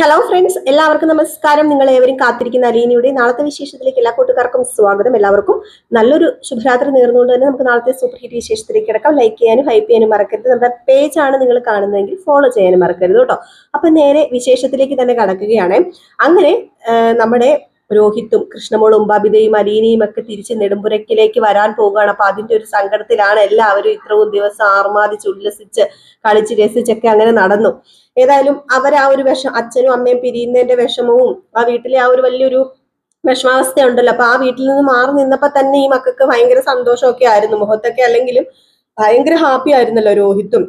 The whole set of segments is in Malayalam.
ഹലോ ഫ്രണ്ട്സ്, എല്ലാവർക്കും നമസ്കാരം. നിങ്ങൾ ഏവരും കാത്തിരിക്കുന്ന അലീനയുടെ നാളത്തെ വിശേഷത്തിലേക്ക് എല്ലാ കൂട്ടുകാർക്കും സ്വാഗതം. എല്ലാവർക്കും നല്ലൊരു ശുഭരാത്രി നേർന്നുകൊണ്ട് തന്നെ നമുക്ക് നാളത്തെ സൂപ്പർ ഹിറ്റ് വിശേഷത്തിലേക്ക് കിടക്കാം. ലൈക്ക് ചെയ്യാനും ഹൈപ്പ് ചെയ്യാനും മറക്കരുത്. നമ്മുടെ പേജാണ് നിങ്ങൾ കാണുന്നതെങ്കിൽ ഫോളോ ചെയ്യാനും മറക്കരുത് കേട്ടോ. അപ്പൊ നേരെ വിശേഷത്തിലേക്ക് തന്നെ കടക്കുകയാണ്. അങ്ങനെ നമ്മുടെ രോഹിത്തും കൃഷ്ണമോളും ബബിതയും അലീനയും ഒക്കെ തിരിച്ച് നെടുമ്പുരക്കിലേക്ക് വരാൻ പോവുകയാണ്. അപ്പൊ അതിന്റെ ഒരു സങ്കടത്തിലാണ് എല്ലാവരും. ഇത്രയും ദിവസം ആർമാദിച്ച് ഉല്ലസിച്ച് കളിച്ച് രസിച്ചൊക്കെ അങ്ങനെ നടന്നു. ഏതായാലും അവർ ആ ഒരു അച്ഛനും അമ്മയും പിരിയുന്നതിന്റെ വിഷമവും ആ വീട്ടിലെ ആ ഒരു വലിയൊരു വിഷമാവസ്ഥ ഉണ്ടല്ലോ. അപ്പൊ ആ വീട്ടിൽ നിന്ന് മാറി നിന്നപ്പോ തന്നെ ഈ മക്കൾക്ക് ഭയങ്കര സന്തോഷമൊക്കെ ആയിരുന്നു മുഖത്തൊക്കെ. അല്ലെങ്കിലും ഭയങ്കര ഹാപ്പി ആയിരുന്നല്ലോ രോഹിത്തും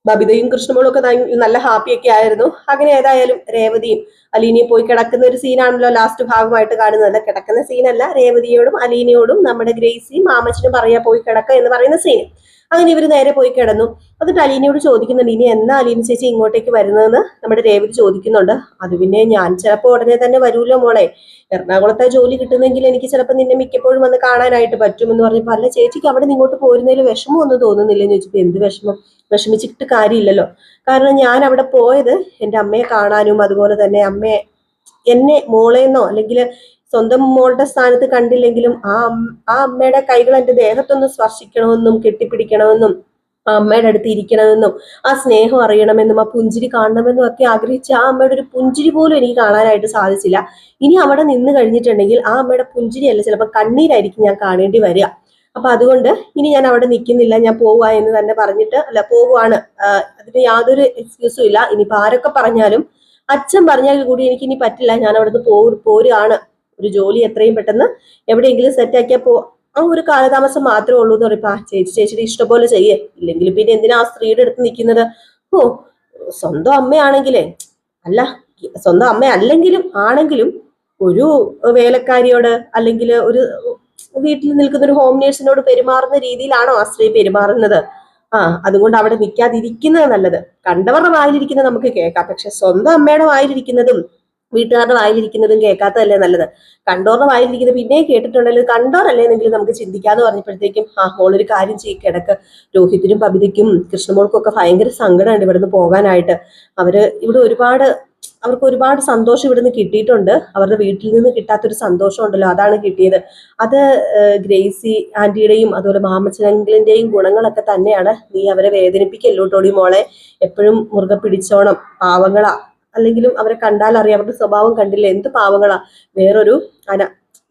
ബബിതയും കൃഷ്ണമോളും ഒക്കെ നല്ല ഹാപ്പിയൊക്കെ ആയിരുന്നു. അങ്ങനെ ഏതായാലും രേവതിയും അലീനയും പോയി കിടക്കുന്ന ഒരു സീനാണല്ലോ ലാസ്റ്റ് ഭാഗമായിട്ട് കാണുന്നത്. കിടക്കുന്ന സീനല്ല, രേവതിയോടും അലീനയോടും നമ്മുടെ ഗ്രേസിയും മാമച്ചനും പറയാ പോയി കിടക്ക എന്ന് പറയുന്ന സീൻ. അങ്ങനെ ഇവർ നേരെ പോയി കിടന്നു. എന്നിട്ട് അലീനയോട് ചോദിക്കുന്നുണ്ട്, ഇനി എന്നാ അലീന ചേച്ചി ഇങ്ങോട്ടേക്ക് വരുന്നതെന്ന് നമ്മുടെ രേവതി ചോദിക്കുന്നുണ്ട്. അത് പിന്നെ ഞാൻ ചിലപ്പോൾ ഉടനെ തന്നെ വരൂല്ലോ മോളെ, എറണാകുളത്തെ ജോലി കിട്ടുന്നെങ്കിൽ എനിക്ക് ചിലപ്പോൾ നിന്നെ മിക്കപ്പോഴും വന്ന് കാണാനായിട്ട് പറ്റുമെന്ന് പറഞ്ഞപ്പോൾ, അല്ല ചേച്ചിക്ക് അവിടെ നിന്ന് ഇങ്ങോട്ട് പോരുന്നതിൽ വിഷമമൊന്നും തോന്നുന്നില്ലെന്ന് ചോദിച്ചപ്പോൾ, എന്ത് വിഷമം, വിഷമിച്ചിട്ട് കാര്യമില്ലല്ലോ. കാരണം ഞാൻ അവിടെ പോയത് എൻ്റെ അമ്മയെ കാണാനും അതുപോലെ തന്നെ അമ്മയെ എന്നെ മോളേന്നോ അല്ലെങ്കിൽ സ്വന്തം മോളുടെ സ്ഥാനത്ത് കണ്ടില്ലെങ്കിലും ആ അമ്മയുടെ കൈകൾ എൻ്റെ ദേഹത്തൊന്ന് സ്പർശിക്കണമെന്നും കെട്ടിപ്പിടിക്കണമെന്നും ആ അമ്മയുടെ അടുത്ത് ഇരിക്കണമെന്നും ആ സ്നേഹം അറിയണമെന്നും ആ പുഞ്ചിരി കാണണമെന്നും ഒക്കെ ആഗ്രഹിച്ച ആ അമ്മയുടെ ഒരു പുഞ്ചിരി പോലും എനിക്ക് കാണാനായിട്ട് സാധിച്ചില്ല. ഇനി അവിടെ നിന്ന് കഴിഞ്ഞിട്ടുണ്ടെങ്കിൽ ആ അമ്മയുടെ പുഞ്ചിരിയല്ല, ചിലപ്പോൾ കണ്ണീരായിരിക്കും ഞാൻ കാണേണ്ടി വരിക. അപ്പൊ അതുകൊണ്ട് ഇനി ഞാൻ അവിടെ നിൽക്കുന്നില്ല, ഞാൻ പോവുക എന്ന് തന്നെ പറഞ്ഞിട്ട് അല്ല പോവുകയാണ്. അതിന് യാതൊരു എക്സ്ക്യൂസും ഇല്ല. ഇനിയിപ്പോ ആരൊക്കെ പറഞ്ഞാലും അച്ഛൻ പറഞ്ഞാൽ കൂടി എനിക്ക് ഇനി പറ്റില്ല, ഞാൻ അവിടുന്ന് പോരുകയാണ്. ഒരു ജോലി എത്രയും പെട്ടെന്ന് എവിടെയെങ്കിലും സെറ്റ് ആക്കിയാൽ ആ ഒരു കാലതാമസം മാത്രമേ ഉള്ളൂ എന്ന് പറയും. ചേച്ചിയുടെ ഇഷ്ടം പോലെ ചെയ്യേ, ഇല്ലെങ്കിൽ പിന്നെ എന്തിനാ ആ സ്ത്രീയുടെ അടുത്ത് നിൽക്കുന്നത്? ഓ, സ്വന്തം അമ്മയാണെങ്കിലേ അല്ല, സ്വന്തം അമ്മ അല്ലെങ്കിലും ആണെങ്കിലും ഒരു വേലക്കാരിയോട് അല്ലെങ്കിൽ ഒരു വീട്ടിൽ നിൽക്കുന്ന ഒരു ഹോം നേഴ്സിനോട് പെരുമാറുന്ന രീതിയിലാണോ ആ സ്ത്രീ പെരുമാറുന്നത്? അതുകൊണ്ട് അവിടെ നിൽക്കാതിരിക്കുന്നത് നല്ലത്. കണ്ടവരുടെ വായിലിരിക്കുന്നത് നമുക്ക് കേൾക്കാം, പക്ഷെ സ്വന്തം അമ്മയുടെ വായിലിരിക്കുന്നതും വീട്ടുകാരുടെ വായിലിരിക്കുന്നതും കേൾക്കാത്തതല്ലേ നല്ലത്. കണ്ടോറുടെ വായിലിരിക്കുന്നത് പിന്നെ കേട്ടിട്ടുണ്ടെങ്കിൽ കണ്ടോറല്ലേന്നെങ്കിലും നമുക്ക് ചിന്തിക്കാന്ന് പറഞ്ഞപ്പോഴത്തേക്കും, മോളൊരു കാര്യം കിടക്ക്. രോഹിത്തിനും ബബിതയ്ക്കും കൃഷ്ണമോൾക്കും ഒക്കെ ഭയങ്കര സങ്കടമുണ്ട് ഇവിടുന്ന് പോകാനായിട്ട്. അവർക്ക് ഒരുപാട് സന്തോഷം ഇവിടുന്ന് കിട്ടിയിട്ടുണ്ട്. അവരുടെ വീട്ടിൽ നിന്ന് കിട്ടാത്തൊരു സന്തോഷം ഉണ്ടല്ലോ, അതാണ് കിട്ടിയത്. അത് ഗ്രേസി ആന്റിയുടെയും അതുപോലെ മാമച്ചനങ്കിളിന്റെയും ഗുണങ്ങളൊക്കെ തന്നെയാണ്. നീ അവരെ വേദനിപ്പിക്കല്ലോ ടോടി മോളെ, എപ്പോഴും മുറുകെ പിടിച്ചോണം. പാവങ്ങളാ, അല്ലെങ്കിലും അവരെ കണ്ടാൽ അറിയാം, അവരുടെ സ്വഭാവം കണ്ടില്ല എന്ത് പാവങ്ങളാ. വേറൊരു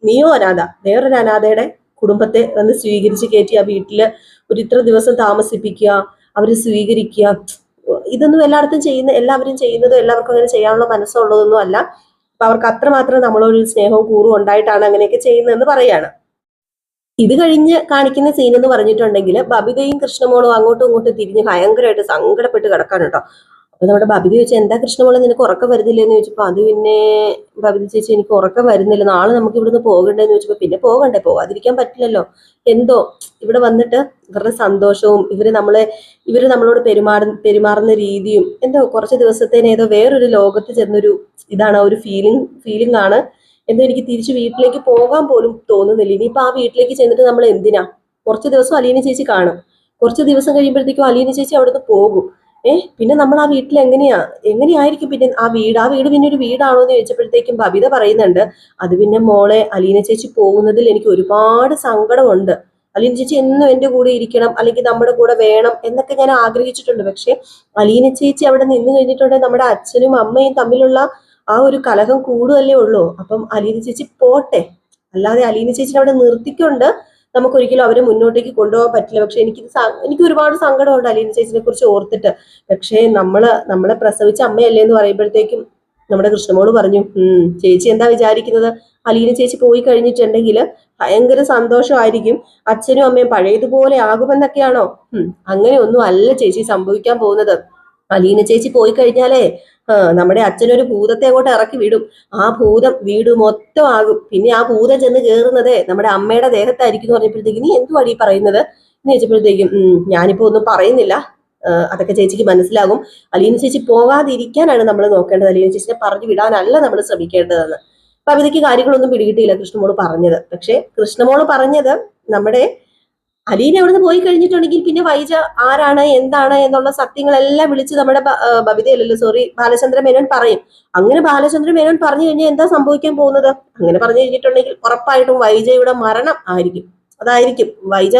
നീയോ അനാഥ, വേറൊരു അനാഥയുടെ കുടുംബത്തെ വന്ന് സ്വീകരിച്ച് കയറ്റി ആ വീട്ടില് ഒരു ഇത്ര ദിവസം താമസിപ്പിക്കുക, അവര് സ്വീകരിക്കുക. ഇതൊന്നും എല്ലാവരും ചെയ്യുന്നതും എല്ലാവർക്കും അങ്ങനെ ചെയ്യാനുള്ള മനസ്സുള്ളതൊന്നും അല്ല. അപ്പൊ അവർക്ക് അത്രമാത്രം നമ്മളൊരു സ്നേഹവും കൂറും ഉണ്ടായിട്ടാണ് അങ്ങനെയൊക്കെ ചെയ്യുന്നതെന്ന് പറയാണ്. ഇത് കഴിഞ്ഞ് കാണിക്കുന്ന സീൻ എന്ന് പറഞ്ഞിട്ടുണ്ടെങ്കിൽ ബബിതയും കൃഷ്ണമോളും അങ്ങോട്ടും ഇങ്ങോട്ടും തിരിഞ്ഞ് ഭയങ്കരമായിട്ട് സങ്കടപ്പെട്ട് കിടക്കാണ് കേട്ടോ. അപ്പൊ നമ്മുടെ ബബിത ചോദിച്ചാൽ, എന്താ കൃഷ്ണമോളെ നിനക്ക് ഉറക്കം വരുന്നില്ലെന്ന് ചോദിച്ചപ്പോ, അത് പിന്നെ ബബിത ചേച്ചി എനിക്ക് ഉറക്കം വരുന്നില്ല, നാളെ നമുക്ക് ഇവിടുന്ന് പോകണ്ടേന്ന് ചോദിച്ചപ്പോ, പിന്നെ പോകണ്ടേ, പോകാതിരിക്കാൻ പറ്റില്ലല്ലോ. എന്തോ ഇവിടെ വന്നിട്ട് ഇവരുടെ സന്തോഷവും ഇവര് നമ്മളോട് പെരുമാറുന്ന രീതിയും എന്തോ കുറച്ച് ദിവസത്തേന് ഏതോ വേറൊരു ലോകത്ത് ചെന്നൊരു ഇതാണ്, ഒരു ഫീലിംഗ് ആണ്. എന്തോ എനിക്ക് തിരിച്ച് വീട്ടിലേക്ക് പോകാൻ പോലും തോന്നുന്നില്ല. ഇനിയിപ്പോ ആ വീട്ടിലേക്ക് ചെന്നിട്ട് നമ്മൾ എന്തിനാ? കുറച്ച് ദിവസം അലീന ചേച്ചി കാണും, കുറച്ച് ദിവസം കഴിയുമ്പോഴത്തേക്കും അലീന ചേച്ചി അവിടുന്ന് പോകും. പിന്നെ നമ്മൾ ആ വീട്ടിൽ എങ്ങനെയായിരിക്കും പിന്നെ ആ വീട് പിന്നെ ഒരു വീടാണോ എന്ന് ചോദിച്ചപ്പോഴത്തേക്കും ബബിത പറയുന്നുണ്ട്, അത് പിന്നെ മോളെ അലീന ചേച്ചി പോകുന്നതിൽ എനിക്ക് ഒരുപാട് സങ്കടമുണ്ട്. അലീന ചേച്ചി എന്നും എൻ്റെ കൂടെ ഇരിക്കണം, അല്ലെങ്കിൽ നമ്മുടെ കൂടെ വേണം എന്നൊക്കെ ഞാൻ ആഗ്രഹിച്ചിട്ടുണ്ട്. പക്ഷെ അലീന ചേച്ചി അവിടെ നിന്ന് കഴിഞ്ഞിട്ടുണ്ടെങ്കിൽ നമ്മുടെ അച്ഛനും അമ്മയും തമ്മിലുള്ള ആ ഒരു കലഹം കൂടുകയല്ലേ ഉള്ളൂ. അപ്പം അലീന ചേച്ചി പോട്ടെ, അല്ലാതെ അലീന ചേച്ചിനെ അവിടെ നിർത്തിക്കൊണ്ട് നമുക്ക് ഒരിക്കലും അവരെ മുന്നോട്ടേക്ക് കൊണ്ടുപോകാൻ പറ്റില്ല. പക്ഷെ എനിക്ക് ഒരുപാട് സങ്കടമുണ്ട് അലീന ചേച്ചിനെ കുറിച്ച് ഓർത്തിട്ട്. പക്ഷേ നമ്മളെ പ്രസവിച്ച അമ്മയല്ലേ എന്ന് പറയുമ്പോഴത്തേക്കും നമ്മുടെ കൃഷ്ണമോള് പറഞ്ഞു, ചേച്ചി എന്താ വിചാരിക്കുന്നത്, അലീന ചേച്ചി പോയി കഴിഞ്ഞിട്ടുണ്ടെങ്കിൽ ഭയങ്കര സന്തോഷമായിരിക്കും, അച്ഛനും അമ്മയും പഴയതുപോലെ ആകുമെന്നൊക്കെയാണോ? അങ്ങനെ ഒന്നും അല്ല ചേച്ചി സംഭവിക്കാൻ പോകുന്നത്. അലീന ചേച്ചി പോയി കഴിഞ്ഞാലേ നമ്മുടെ അച്ഛനൊരു ഭൂതത്തെ അങ്ങോട്ട് ഇറക്കി വിടും. ആ ഭൂതം വീട് മൊത്തം ആകും. പിന്നെ ആ ഭൂതം ചെന്ന് കയറുന്നതേ നമ്മുടെ അമ്മയുടെ ദേഹത്തായിരിക്കും എന്ന് പറഞ്ഞപ്പോഴത്തേക്കും, നീ എന്തുവാണ് ഈ പറയുന്നത് എന്ന് ചോദിച്ചപ്പോഴത്തേക്കും, ഞാനിപ്പോ ഒന്നും പറയുന്നില്ല, അതൊക്കെ ചേച്ചിക്ക് മനസ്സിലാകും. അലീന ചേച്ചി പോകാതിരിക്കാനാണ് നമ്മൾ നോക്കേണ്ടത്, അലീന ചേച്ചിനെ പറഞ്ഞു വിടാനല്ല നമ്മൾ ശ്രമിക്കേണ്ടതെന്ന്. അപ്പൊ അവർക്ക് കാര്യങ്ങളൊന്നും പിടികിട്ടിയില്ല കൃഷ്ണമോള് പറഞ്ഞത്. പക്ഷെ കൃഷ്ണമോള് പറഞ്ഞത് നമ്മുടെ അലീന അവിടുന്ന് പോയി കഴിഞ്ഞിട്ടുണ്ടെങ്കിൽ പിന്നെ വൈജ ആരാണ് എന്താണ് എന്നുള്ള സത്യങ്ങളെല്ലാം വിളിച്ച് നമ്മുടെ ബബിതയല്ലല്ലോ സോറി ബാലചന്ദ്ര മേനോൻ പറയും. അങ്ങനെ ബാലചന്ദ്ര മേനോൻ പറഞ്ഞു കഴിഞ്ഞാൽ എന്താ സംഭവിക്കാൻ പോകുന്നത്? അങ്ങനെ പറഞ്ഞു കഴിഞ്ഞിട്ടുണ്ടെങ്കിൽ ഉറപ്പായിട്ടും വൈജയുടെ മരണം ആയിരിക്കും. അതായിരിക്കും വൈജ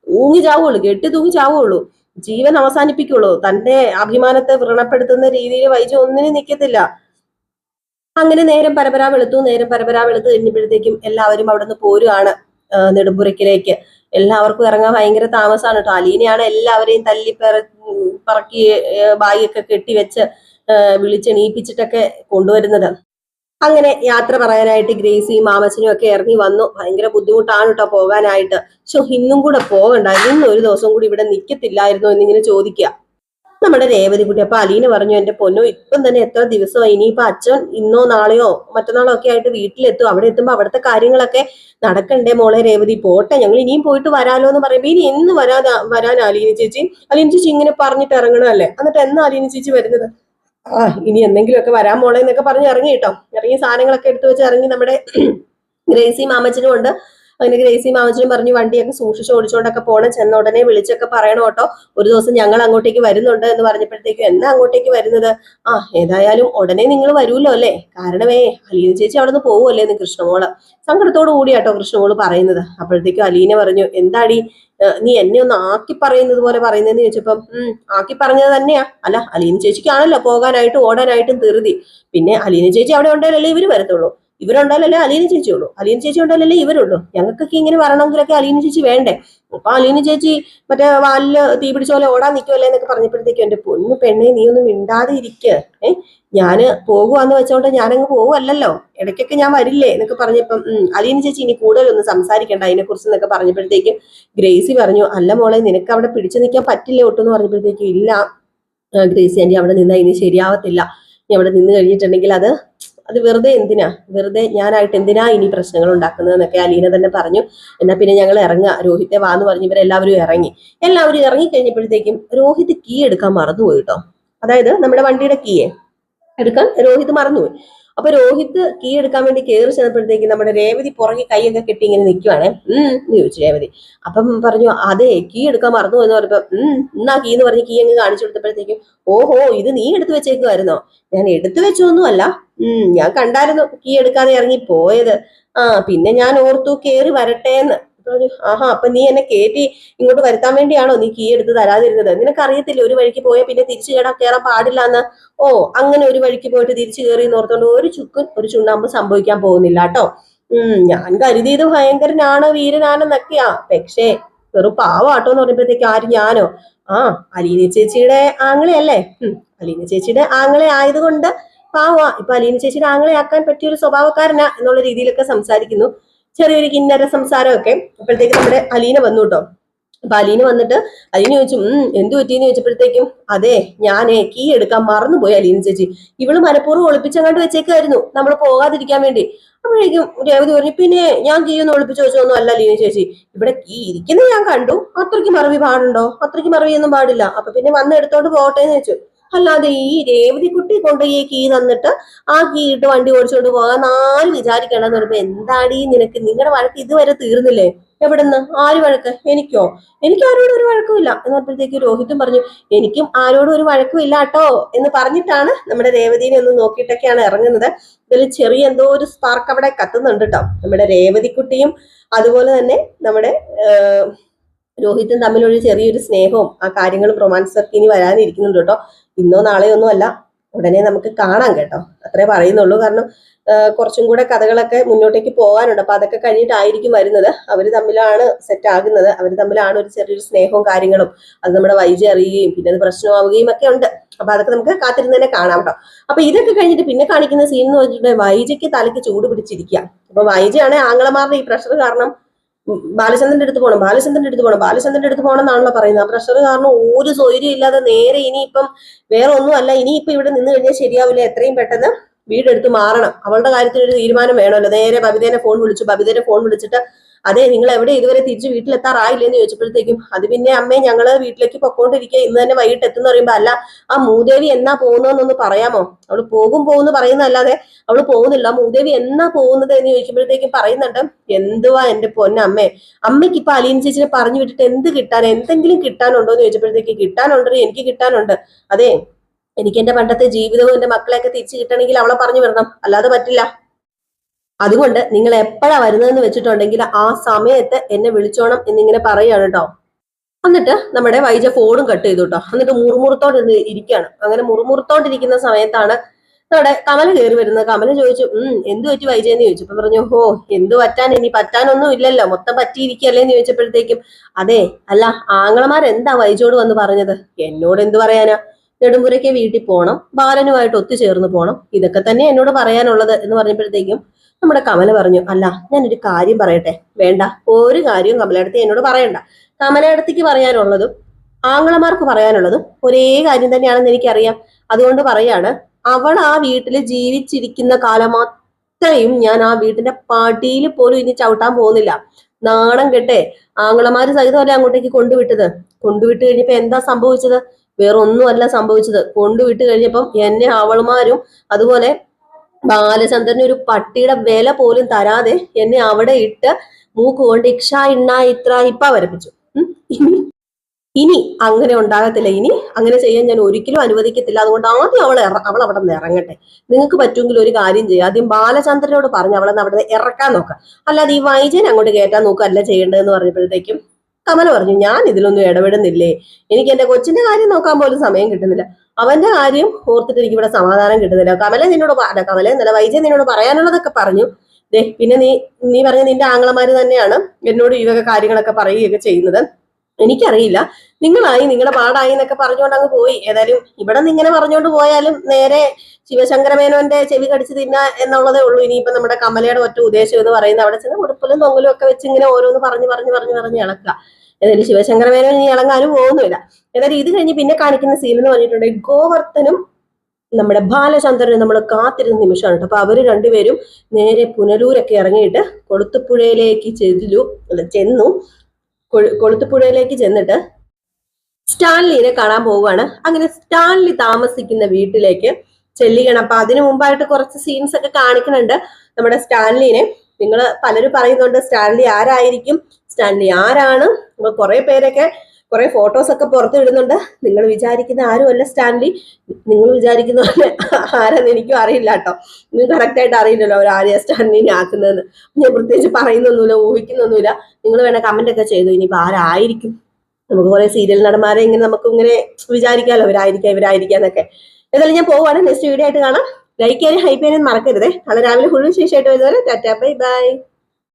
തൂങ്ങി ചാവുള്ളൂ, കെട്ടി തൂങ്ങി ചാവുള്ളൂ, ജീവൻ അവസാനിപ്പിക്കുള്ളൂ. തന്റെ അഭിമാനത്തെ വ്രണപ്പെടുത്തുന്ന രീതിയിൽ വൈജ ഒന്നിനും നിൽക്കത്തില്ല. അങ്ങനെ നേരം പരപരാ വെളുത്തു. നേരം പരപരാ വെളുത്ത് കഴിഞ്ഞപ്പോഴത്തേക്കും എല്ലാവരും അവിടെ നിന്ന് പോരുകയാണ് നെടുമ്പുരക്കിലേക്ക്. എല്ലാവർക്കും ഇറങ്ങാൻ ഭയങ്കര താമസമാണ് കേട്ടോ. അലീനയാണ് എല്ലാവരെയും തല്ലി പറക്കി ബാഗൊക്കെ കെട്ടിവെച്ച് വിളിച്ചെണീപ്പിച്ചിട്ടൊക്കെ കൊണ്ടുവരുന്നത്. അങ്ങനെ യാത്ര പറയാനായിട്ട് ഗ്രേസിയും മാമച്ചനും ഒക്കെ ഇറങ്ങി വന്നു. ഭയങ്കര ബുദ്ധിമുട്ടാണ് കേട്ടോ പോകാനായിട്ട്. ഇന്നും കൂടെ പോകണ്ടായിരുന്നു, ഇന്ന് ഒരു ദിവസം കൂടി ഇവിടെ നിൽക്കത്തില്ലായിരുന്നു എന്നിങ്ങനെ ചോദിക്കുക നമ്മുടെ രേവതി കുട്ടി. അപ്പൊ അലീന പറഞ്ഞു, എന്റെ പൊന്നോ ഇപ്പം തന്നെ എത്ര ദിവസമായി, ഇനിയിപ്പൊ അച്ഛൻ ഇന്നോ നാളെയോ മറ്റന്നാളോ ഒക്കെ ആയിട്ട് വീട്ടിലെത്തും. അവിടെ എത്തുമ്പോ അവിടുത്തെ കാര്യങ്ങളൊക്കെ നടക്കണ്ടേ മോളെ രേവതി, പോട്ടെ ഞങ്ങൾ ഇനിയും പോയിട്ട് വരാലോ എന്ന് പറയുമ്പോ ഇനി എന്ന് വരാൻ അലീന ചേച്ചി? അലീന ചേച്ചി ഇങ്ങനെ പറഞ്ഞിട്ട് ഇറങ്ങണല്ലേ, എന്നിട്ട് എന്നാ അലീന ചേച്ചി വരുന്നത്? ഇനി എന്തെങ്കിലുമൊക്കെ വരാൻ മോളെ എന്നൊക്കെ പറഞ്ഞ് ഇറങ്ങി കേട്ടോ. ഇറങ്ങി സാധനങ്ങളൊക്കെ എടുത്തു വെച്ച് ഇറങ്ങി നമ്മുടെ ഗ്രേസി മാമച്ചനും ഉണ്ട്. അങ്ങനെ ഗ്രേസി മാമച്ചനും പറഞ്ഞു വണ്ടിയൊക്കെ സൂക്ഷിച്ച് ഓടിച്ചുകൊണ്ടൊക്കെ പോകണം, ചെന്ന ഉടനെ വിളിച്ചൊക്കെ പറയണം കേട്ടോ, ഒരു ദിവസം ഞങ്ങൾ അങ്ങോട്ടേക്ക് വരുന്നുണ്ട് എന്ന് പറഞ്ഞപ്പോഴത്തേക്കും എന്നാ അങ്ങോട്ടേക്ക് വരുന്നത്? ഏതായാലും ഉടനെ നിങ്ങൾ വരൂല്ലോ അല്ലേ, കാരണമേ അലീന ചേച്ചി അവിടെ നിന്ന് പോവുമല്ലേ എന്ന് കൃഷ്ണമോള് സങ്കടത്തോടു കൂടിയാട്ടോ കൃഷ്ണമോള് പറയുന്നത്. അപ്പോഴത്തേക്കും അലീന പറഞ്ഞു, എന്താടി നീ എന്നെ ഒന്ന് ആക്കി പറയുന്നത് പോലെ പറയുന്നതെന്ന് ചോദിച്ചപ്പം ആക്കി പറഞ്ഞത് തന്നെയാ. അല്ല അലീന ചേച്ചിക്കാണല്ലോ പോകാനായിട്ടും ഓടാനായിട്ടും ധൃതി, പിന്നെ അലീന ചേച്ചി അവിടെ ഉണ്ടായാലല്ലേ ഇവര് വരത്തുള്ളൂ, ഇവരുണ്ടായാലല്ലേ അലീന ചേച്ചി ഉള്ളൂ, അലീന ചേച്ചി ഉണ്ടായാലല്ലേ ഇവരുള്ളൂ, ഞങ്ങൾക്കൊക്കെ ഇങ്ങനെ വരണമെങ്കിലൊക്കെ അലീന ചേച്ചി വേണ്ടേ? അപ്പൊ അലീന ചേച്ചി മറ്റേ വാലില് തീ പിടിച്ച പോലെ ഓടാൻ നിൽക്കുമല്ലേ എന്നൊക്കെ പറഞ്ഞപ്പോഴത്തേക്കും എന്റെ പൊന്നു പെണ്ണെ നീ ഒന്നും മിണ്ടാതെ ഇരിക്കുക. ഞാന് പോകുവാന്ന് വെച്ചോണ്ട് ഞാനങ്ങ് പോവല്ലോ, ഇടയ്ക്കൊക്കെ ഞാൻ വരില്ലേ എന്നൊക്കെ പറഞ്ഞപ്പം അലീന ചേച്ചി ഇനി കൂടുതലൊന്നും സംസാരിക്കണ്ട അതിനെക്കുറിച്ച് എന്നൊക്കെ പറഞ്ഞപ്പോഴത്തേക്കും ഗ്രേസി പറഞ്ഞു, അല്ല മോളെ നിനക്ക് അവിടെ പിടിച്ചു നിൽക്കാൻ പറ്റില്ലേ ഒട്ടെന്ന് പറഞ്ഞപ്പോഴത്തേക്കും ഇല്ല ഗ്രേസി ആന്റി അവിടെ നിന്നാ ഇനി ശരിയാവത്തില്ല, ഇനി അവിടെ നിന്ന് കഴിഞ്ഞിട്ടുണ്ടെങ്കിൽ അത് വെറുതെ എന്തിനാ, വെറുതെ ഞാനായിട്ട് എന്തിനാ ഇനി പ്രശ്നങ്ങൾ ഉണ്ടാക്കുന്നതെന്നൊക്കെ അലീന തന്നെ പറഞ്ഞു. എന്നാ പിന്നെ ഞങ്ങൾ ഇറങ്ങുക, രോഹിത്തെ വാന്ന് പറഞ്ഞ് ഇവരെല്ലാവരും ഇറങ്ങി കഴിഞ്ഞപ്പോഴത്തേക്കും രോഹിത് കീ എടുക്കാൻ മറന്നുപോയി കേട്ടോ. അതായത് നമ്മുടെ വണ്ടിയുടെ കീയെ എടുക്കാൻ രോഹിത് മറന്നുപോയി. അപ്പൊ രോഹിത് കീ എടുക്കാൻ വേണ്ടി കയറി ചെന്നപ്പോഴത്തേക്ക് നമ്മുടെ രേവതി പുറകെ കൈയൊക്കെ കെട്ടി ഇങ്ങനെ നിൽക്കുവാണേ. എന്ന് ചോദിച്ചു രേവതി. അപ്പം പറഞ്ഞു അതെ കീ എടുക്കാൻ മറന്നു എന്ന് പറഞ്ഞപ്പോ എന്നാ കീ എന്ന് പറഞ്ഞ് കീ അങ്ങ് കാണിച്ചു കൊടുത്തപ്പോഴത്തേക്കും ഓഹോ ഇത് നീ എടുത്തു വെച്ചേക്കുമായിരുന്നോ? ഞാൻ എടുത്തു വെച്ചൊന്നും അല്ല, ഞാൻ കണ്ടായിരുന്നു കീ എടുക്കാതെ ഇറങ്ങി പോയത്. പിന്നെ ഞാൻ ഓർത്തു കേറി വരട്ടെ എന്ന് പറഞ്ഞു. അപ്പൊ നീ എന്നെ കേറ്റി ഇങ്ങോട്ട് വരുത്താൻ വേണ്ടിയാണോ നീ കീ എടുത്ത് തരാതിരുന്നത്? നിനക്കറിയത്തില്ല ഒരു വഴിക്ക് പോയാൽ പിന്നെ തിരിച്ചു കയറാൻ പാടില്ല എന്ന്? അങ്ങനെ ഒരു വഴിക്ക് പോയിട്ട് തിരിച്ചു കയറി നോർത്തോണ്ട് ഒരു ചുക്കും ഒരു ചുണ്ണാമ്പ് സംഭവിക്കാൻ പോകുന്നില്ല കേട്ടോ. ഞാൻ കരുതിയത് ഭയങ്കരനാണ് വീരനാണെന്നൊക്കെയാ, പക്ഷേ വെറും പാവാട്ടോ എന്ന് പറയുമ്പോഴത്തേക്ക് ആര് ഞാനോ? അലീന ചേച്ചിയുടെ ആങ്ങളെയല്ലേ, അലീന ചേച്ചിയുടെ ആങ്ങളെ ആയതുകൊണ്ട് പാവാ, ഇപ്പൊ അലീന ചേച്ചിയുടെ ആങ്ങളെയാക്കാൻ പറ്റിയ ഒരു സ്വഭാവക്കാരനാ എന്നുള്ള രീതിയിലൊക്കെ സംസാരിക്കുന്നു. ചെറിയൊരു കിന്നര സംസാരമൊക്കെ. അപ്പോഴത്തേക്ക് നമ്മുടെ അലീന വന്നു കേട്ടോ. അപ്പൊ അലീന വന്നിട്ട് അലീന ചോദിച്ചു എന്തു പറ്റിയെന്ന് ചോദിച്ചപ്പോഴത്തേക്കും അതെ ഞാനേ കീ എടുക്കാൻ മറന്നുപോയി അലീന ചേച്ചി, ഇവള് മനഃപൂർവ്വം ഒളിപ്പിച്ചങ്ങാണ്ട് വെച്ചേക്കായിരുന്നു നമ്മൾ പോകാതിരിക്കാൻ വേണ്ടി. അപ്പോഴേക്കും രേവതി പറഞ്ഞു പിന്നെ ഞാൻ കീ ഒന്ന് ഒളിപ്പിച്ച് വെച്ചൊന്നും അല്ല അലീന ചേച്ചി, ഇവിടെ കീ ഇരിക്കുന്നത് ഞാൻ കണ്ടു, അത്രയ്ക്ക് മറവി പാടുണ്ടോ? അത്രയ്ക്ക് മറവിയൊന്നും പാടില്ല, അപ്പൊ പിന്നെ വന്ന് എടുത്തോണ്ട് പോകട്ടെ എന്ന് വെച്ചു. അല്ലാതെ ഈ രേവതി കുട്ടി കൊണ്ട് ഈ കീ തന്നിട്ട് ആ കീ ഇട്ട് വണ്ടി ഓടിച്ചോണ്ട് പോകാൻ ആരും വിചാരിക്കണ്ടെന്ന് പറയുമ്പോ എന്താടി നിനക്ക്, നിങ്ങളുടെ വഴക്ക് ഇതുവരെ തീർന്നില്ലേ? എവിടെന്ന് ആര് വഴക്ക്? എനിക്ക് ആരോടും ഒരു വഴക്കുമില്ല എന്ന് പറഞ്ഞപ്പോഴത്തേക്ക് രോഹിത്തും പറഞ്ഞു എനിക്കും ആരോടും ഒരു വഴക്കുമില്ല കേട്ടോ എന്ന് പറഞ്ഞിട്ടാണ് നമ്മുടെ രേവതിനെ ഒന്ന് നോക്കിയിട്ടൊക്കെയാണ് ഇറങ്ങുന്നത്. ഇതിൽ ചെറിയ എന്തോ ഒരു സ്പാർക്ക് അവിടെ കത്തുന്നുണ്ട് കേട്ടോ. നമ്മുടെ രേവതിക്കുട്ടിയും അതുപോലെ തന്നെ നമ്മുടെ രോഹിത്തും തമ്മിലൊരു ചെറിയൊരു സ്നേഹവും ആ കാര്യങ്ങളും റൊമാൻസ് ഒക്കെ ഇനി വരാനിരിക്കുന്നുണ്ട് കേട്ടോ. ഇന്നോ നാളെയോ ഒന്നും അല്ല, ഉടനെ നമുക്ക് കാണാം കേട്ടോ, അത്രേ പറയുന്നുള്ളൂ. കാരണം കുറച്ചും കൂടെ കഥകളൊക്കെ മുന്നോട്ടേക്ക് പോകാനുണ്ട്. അപ്പൊ അതൊക്കെ കഴിഞ്ഞിട്ടായിരിക്കും വരുന്നത്. അവർ തമ്മിലാണ് സെറ്റ് ആകുന്നത്, അവർ തമ്മിലാണ് ഒരു ചെറിയൊരു സ്നേഹവും കാര്യങ്ങളും. അത് നമ്മുടെ വൈജി അറിയുകയും പിന്നെ അത് പ്രശ്നമാവുകയും ഒക്കെ ഉണ്ട്. അപ്പൊ അതൊക്കെ നമുക്ക് കാത്തിരുന്ന് തന്നെ കാണാം കേട്ടോ. അപ്പൊ ഇതൊക്കെ കഴിഞ്ഞിട്ട് പിന്നെ കാണിക്കുന്ന സീൻ എന്ന് വെച്ചിട്ടുണ്ടെങ്കിൽ വൈജയ്ക്ക് തലയ്ക്ക് ചൂട് പിടിച്ചിരിക്കുക. അപ്പൊ വൈജയാണ് ആങ്ങളമാരുടെ ഈ പ്രഷർ കാരണം ബാലചന്ദ്രന്റെ അടുത്ത് പോകണം എന്നാണല്ലോ പറയുന്നത്. ആ പ്രഷർ കാരണം ഒരു സ്വൈര്യം ഇല്ലാതെ നേരെ ഇനിയിപ്പം വേറെ ഒന്നും അല്ല, ഇനിയിപ്പം ഇവിടെ നിന്ന് കഴിഞ്ഞാൽ ശരിയാവില്ല, എത്രയും പെട്ടെന്ന് വീടെടുത്ത് മാറണം. അവളുടെ കാര്യത്തിൽ ഒരു തീരുമാനം വേണമല്ലോ. നേരെ ബബിതേനെ ഫോൺ വിളിച്ചിട്ട് അതെ, നിങ്ങൾ എവിടെ ഇതുവരെ തിരിച്ച് വീട്ടിലെത്താറായില്ലെന്ന് ചോദിച്ചപ്പോഴത്തേക്കും അത് പിന്നെ അമ്മേ ഞങ്ങള് വീട്ടിലേക്ക് പൊക്കോണ്ടിരിക്കുക, ഇന്ന് തന്നെ വൈകിട്ട് എത്തുന്ന പറയുമ്പോ അല്ല ആ മൂദേവി എന്നാ പോകുന്നതെന്നൊന്ന് പറയാമോ? അവള് പോകുന്നു പറയുന്നതല്ലാതെ അവള് പോകുന്നില്ല. മൂദേവി എന്നാ പോകുന്നത് എന്ന് ചോദിക്കുമ്പോഴത്തേക്കും പറയുന്നുണ്ട്, എന്തുവാ എന്റെ പൊന്നമ്മേ, അമ്മയ്ക്ക് ഇപ്പൊ അലീന ചേച്ചിനെ പറഞ്ഞു വിട്ടിട്ട് എന്ത് കിട്ടാൻ, എന്തെങ്കിലും കിട്ടാനുണ്ടോ എന്ന് ചോദിച്ചപ്പോഴത്തേക്ക് കിട്ടാനുണ്ട്, എനിക്ക് കിട്ടാനുണ്ട്. അതെ, എനിക്ക് എന്റെ പണ്ടത്തെ ജീവിതവും എന്റെ മക്കളെയൊക്കെ തിരിച്ചു കിട്ടണമെങ്കിൽ അവളെ പറഞ്ഞു വിടണം, അല്ലാതെ പറ്റില്ല. അതുകൊണ്ട് നിങ്ങൾ എപ്പോഴാ വരുന്നതെന്ന് വെച്ചിട്ടുണ്ടെങ്കിൽ ആ സമയത്ത് എന്നെ വിളിച്ചോണം എന്നിങ്ങനെ പറയുകയാണ് കേട്ടോ. എന്നിട്ട് നമ്മുടെ വൈജ ഫോണും കട്ട് ചെയ്തു കേട്ടോ. എന്നിട്ട് മുറുമുറുത്തോണ്ട് ഇരിക്കുകയാണ്. അങ്ങനെ മുറുമുറുത്തോണ്ടിരിക്കുന്ന സമയത്താണ് നമ്മുടെ കമല കയറി വരുന്നത്. കമല ചോദിച്ചു, എന്ത് പറ്റി വൈജയെന്ന് ചോദിച്ചു. അപ്പൊ പറഞ്ഞു, ഓ എന്ത് പറ്റാൻ, ഇനി പറ്റാനൊന്നും ഇല്ലല്ലോ, മൊത്തം പറ്റിയിരിക്കല്ലേന്ന് ചോദിച്ചപ്പോഴത്തേക്കും, അതെ അല്ല ആങ്ങളമാരെന്താ വൈജോട് വന്ന് പറഞ്ഞത്? എന്നോട് എന്ത് പറയാനാ, നെടുമ്പുരയ്ക്ക് വീട്ടിൽ പോകണം, ബാലനുമായിട്ട് ഒത്തുചേർന്ന് പോകണം, ഇതൊക്കെ തന്നെ എന്നോട് പറയാനുള്ളത് എന്ന് പറഞ്ഞപ്പോഴത്തേക്കും നമ്മുടെ കമല പറഞ്ഞു, അല്ല ഞാനൊരു കാര്യം പറയട്ടെ. വേണ്ട, ഒരു കാര്യവും കമലടുത്ത് എന്നോട് പറയണ്ട. കമലയിടത്തേക്ക് പറയാനുള്ളതും ആങ്ങളമാർക്ക് പറയാനുള്ളതും ഒരേ കാര്യം തന്നെയാണെന്ന് എനിക്കറിയാം. അതുകൊണ്ട് പറയാണ്, അവൾ ആ വീട്ടിൽ ജീവിച്ചിരിക്കുന്ന കാലം അത്രയും ഞാൻ ആ വീട്ടിന്റെ പടിയിൽ പോലും ഇനി ചവിട്ടാൻ പോകുന്നില്ല. നാണം കെട്ടെ ആങ്ങളമാര് സഹിതമല്ലേ അങ്ങോട്ടേക്ക് കൊണ്ടുവിട്ട് കഴിഞ്ഞപ്പോ എന്താ സംഭവിച്ചത്? വേറൊന്നുമല്ല സംഭവിച്ചത്. കൊണ്ടുവിട്ട് കഴിഞ്ഞപ്പം എന്നെ അവൾമാരും അതുപോലെ ബാലചന്ദ്രന് ഒരു പട്ടിയുടെ വില പോലും തരാതെ എന്നെ അവിടെ ഇട്ട് മൂക്ക് കൊണ്ട് ഇക്ഷ ഇണ്ണ ഇത്ര ഇപ്പ വരപ്പിച്ചു. ഇനി അങ്ങനെ ഉണ്ടാകത്തില്ല. ഇനി അങ്ങനെ ചെയ്യാൻ ഞാൻ ഒരിക്കലും അനുവദിക്കത്തില്ല. അതുകൊണ്ട് ആദ്യം അവൾ അവിടെ നിന്ന് ഇറങ്ങട്ടെ. നിങ്ങൾക്ക് പറ്റുമെങ്കിൽ ഒരു കാര്യം ചെയ്യുക, ആദ്യം ബാലചന്ദ്രനോട് പറഞ്ഞ് അവളെ അവിടെ ഇറക്കാൻ നോക്കാം, അല്ലാതെ ഈ വൈജയൻ അങ്ങോട്ട് കയറ്റാൻ നോക്കുക അല്ല ചെയ്യേണ്ടതെന്ന് പറഞ്ഞപ്പോഴത്തേക്കും കമല പറഞ്ഞു, ഞാൻ ഇതിലൊന്നും ഇടപെടുന്നില്ലേ, എനിക്ക് എന്റെ കൊച്ചിന്റെ കാര്യം നോക്കാൻ പോലും സമയം കിട്ടുന്നില്ല, അവന്റെ കാര്യം ഓർത്തിട്ട് എനിക്ക് ഇവിടെ സമാധാനം കിട്ടുന്നില്ല. കമല എന്നല്ല വൈജയൻ നിന്നോട് പറയാനുള്ളതൊക്കെ പറഞ്ഞു. പിന്നെ നീ പറഞ്ഞ നിന്റെ ആങ്ങളമാര് തന്നെയാണ് എന്നോട് ഈ വക കാര്യങ്ങളൊക്കെ പറയുകയൊക്കെ ചെയ്യുന്നത്. എനിക്കറിയില്ല, നിങ്ങളായി നിങ്ങളുടെ പാടായി എന്നൊക്കെ പറഞ്ഞുകൊണ്ട് അങ്ങ് പോയി. ഏതായാലും ഇവിടെ നിന്ന് ഇങ്ങനെ പറഞ്ഞുകൊണ്ട് പോയാലും നേരെ ശിവശങ്കരമേനോന്റെ ചെവി കടിച്ച് തിന്ന എന്നുള്ളതേ ഉള്ളൂ. ഇനിയിപ്പോ നമ്മുടെ കമലയുടെ ഒറ്റ ഉദ്ദേശം എന്ന് പറയുന്നത് അവിടെ ചെന്ന് ഉടുപ്പലും തൊങ്ങലും ഒക്കെ വെച്ച് ഇങ്ങനെ ഓരോന്ന് പറഞ്ഞ് ഇളക്കുക. ഏതായാലും ശിവശങ്കരമേനോൻ ഇനി ഇളങ്ങാനും പോകുന്നില്ല. ഏതായാലും ഇത് കഴിഞ്ഞ് പിന്നെ കാണിക്കുന്ന സീൻ എന്ന് പറഞ്ഞിട്ടുണ്ടെങ്കിൽ ഗോവർദ്ധനും നമ്മുടെ ബാലചന്ദ്രനും നമ്മൾ കാത്തിരുന്ന നിമിഷമാണ് കേട്ടോ. അപ്പൊ അവര് രണ്ടുപേരും നേരെ പുനലൂരൊക്കെ ഇറങ്ങിയിട്ട് കൊളുത്തുപുഴയിലേക്ക് ചെന്നു. കൊളുത്തുപുഴയിലേക്ക് ചെന്നിട്ട് സ്റ്റാൻലിനെ കാണാൻ പോവുകയാണ്. അങ്ങനെ സ്റ്റാൻലി താമസിക്കുന്ന വീട്ടിലേക്ക് ചെല്ലുകയാണ്. അപ്പൊ അതിനു മുമ്പായിട്ട് കുറച്ച് സീൻസ് ഒക്കെ കാണിക്കുന്നുണ്ട് നമ്മുടെ സ്റ്റാൻലിനെ. നിങ്ങൾ പലരും പറയുന്നുണ്ട് സ്റ്റാൻലി ആരായിരിക്കും, സ്റ്റാൻലി ആരാണ്, കുറെ പേരൊക്കെ കുറെ ഫോട്ടോസ് ഒക്കെ പുറത്തു വിടുന്നുണ്ട്. നിങ്ങൾ വിചാരിക്കുന്ന ആരുമല്ല സ്റ്റാൻലി. നിങ്ങൾ വിചാരിക്കുന്ന ആരെന്ന് എനിക്കും അറിയില്ല കേട്ടോ. നിങ്ങൾക്ക് കറക്റ്റ് ആയിട്ട് അറിയില്ലല്ലോ അവർ ആരെയാ സ്റ്റാൻലിനെ ആക്കുന്നതെന്ന്. ഞാൻ പ്രത്യേകിച്ച് പറയുന്നൊന്നുമില്ല, ഊഹിക്കുന്നൊന്നുമില്ല. നിങ്ങൾ വേണേ കമന്റ് ഒക്കെ ചെയ്തു ഇനിയിപ്പോ ആരായിരിക്കും. നമുക്ക് കുറെ സീരിയൽ നടന്മാരെ ഇങ്ങനെ നമുക്ക് ഇങ്ങനെ വിചാരിക്കാമല്ലോ ഇവരായിരിക്കാന്നൊക്കെ. ഏതായാലും ഞാൻ പോവാണ്. നെക്സ്റ്റ് വീഡിയോ ആയിട്ട് കാണാം. ലൈക്ക് ചെയ്യാനും ഹൈപ്പ് ചെയ്യാനും മറക്കരുതേ. നാളെ രാവിലെ ഫുൾ വിശേഷമായിട്ട് വരുന്നവരെ ടാറ്റാ ബൈ ബൈ.